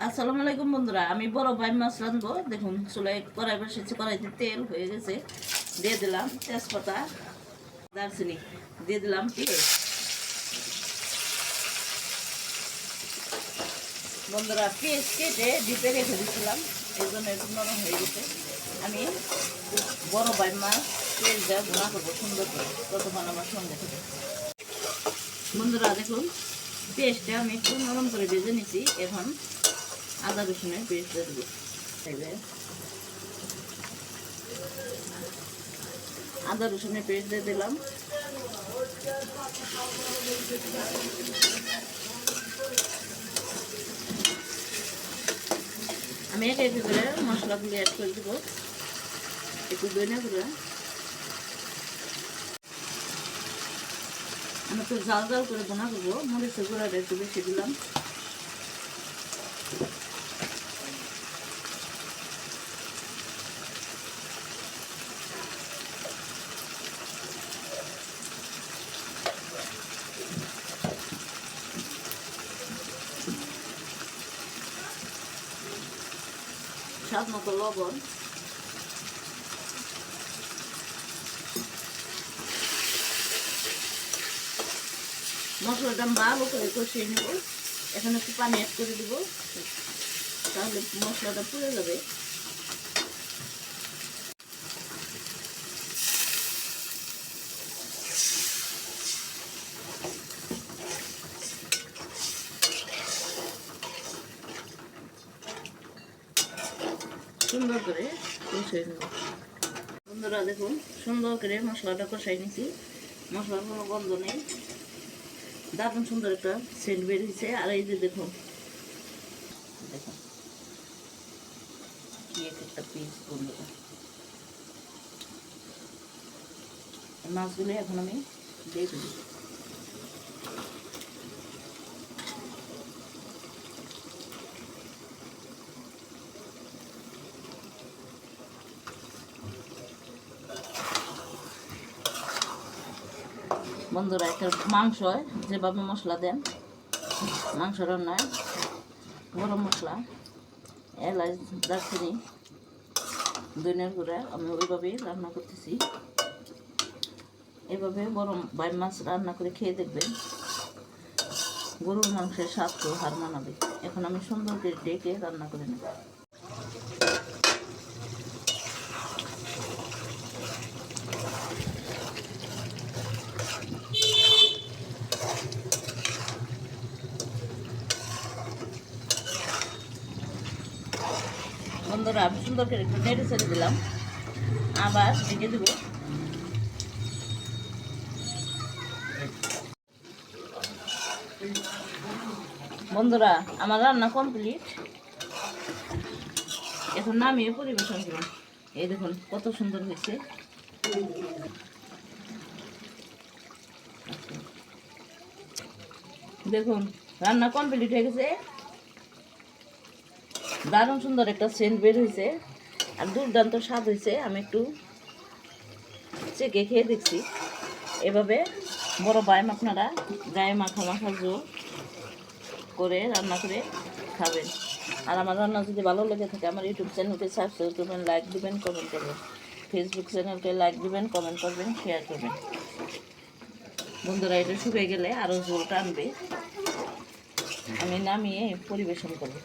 আসসালামু আলাইকুম বন্ধুরা, আমি বড় ভাই মাছ রাঁধবো। দেখুন চুলায় কড়াই বসেছি, কড়াইতে তেল হয়ে গেছে, দিয়ে দিলাম তেজপাতা, দারচিনি, দিয়ে দিলাম পেঁয়াজ। বন্ধুরা পেঁয়াজ কেটে ডিপে রেখে দিচ্ছিলাম, এই জন্য একটু নরম হয়ে গেছে। আমি বড় ভাই মাছ তেল দেওয়া ভুনা করবো সুন্দর করে, ততক্ষণ আমার সঙ্গে থেকে। বন্ধুরা দেখুন পেঁয়াজটা আমি একটু নরম করে ভেজে নিচ্ছি। এখন আদা রসুনের পেস্ট দিয়ে দেবো। আদা রসুনের পেস্ট দিয়ে দিলাম। আমি এক এক করে মশলাগুলো অ্যাড করে দেবো, একটু ধনিয়া গুঁড়া। আমি একটু জাল জাল করে বোনা করবো, মরিচের গুঁড়াটা একটু বেশি দিলাম। স্বাদ মতো লবণ। মশলাটা ভালো করে কষিয়ে নেব। এখন একটু পানি অ্যাড করে দেব, তাহলে মশলাটা পুড়ে যাবে। সুন্দর করে কষিয়ে নেব। বন্ধুরা দেখুন সুন্দর করে মশলাটা কষাই নিচ্ছি, মশলার কোনো গন্ধ নেই, দারুণ সুন্দর একটা সেন্ট বেরিয়েছে। আর এই যে দেখুন দেখুন কি একটা পিস। বন্ধুরা মাছগুলো এখন আমি দিয়ে দেব। বন্ধুরা একটা মাংস যেভাবে মশলা দেন, মাংস রান্নায় গরম মশলা, এলাচ, দারচিনি, ধনিয়ার গুঁড়া, আমি ওইভাবেই রান্না করতেছি। এভাবে বড় ভাই মাছ রান্না করে খেয়ে দেখবেন, গরুর মাংসের স্বাদকেও হার মানাবে। এখন আমি সুন্দর করে ডেকে রান্না করে নেব। বন্ধুরা আমি সুন্দর করে একটু নেড়ে ছেড়ে দিলাম, আবার ঢেকে দেব। বন্ধুরা আমার রান্না কমপ্লিট, এখন নামিয়ে পরিবেশন করুন। এই দেখুন কত সুন্দর হয়েছে। দেখুন রান্না কমপ্লিট হয়ে গেছে, দারুণ সুন্দর একটা সেন্ট বের হয়েছে আর দুর্দান্ত স্বাদ হয়েছে। আমি একটু চেকে খেয়ে দেখছি। এভাবে বড় বাইম আপনারা গায়ে মাখা মাখা জোর করে রান্না করে খাবেন। আর আমার রান্না যদি ভালো লেগে থাকে আমার ইউটিউব চ্যানেলকে সাবস্ক্রাইব করবেন, লাইক দিবেন, কমেন্ট করবেন। ফেসবুক চ্যানেলকে লাইক দিবেন, কমেন্ট করবেন, শেয়ার করবেন। বন্ধুরা এটা শুকিয়ে গেলে আরও ঝোল টানবে, আমি নামিয়ে পরিবেশন করব।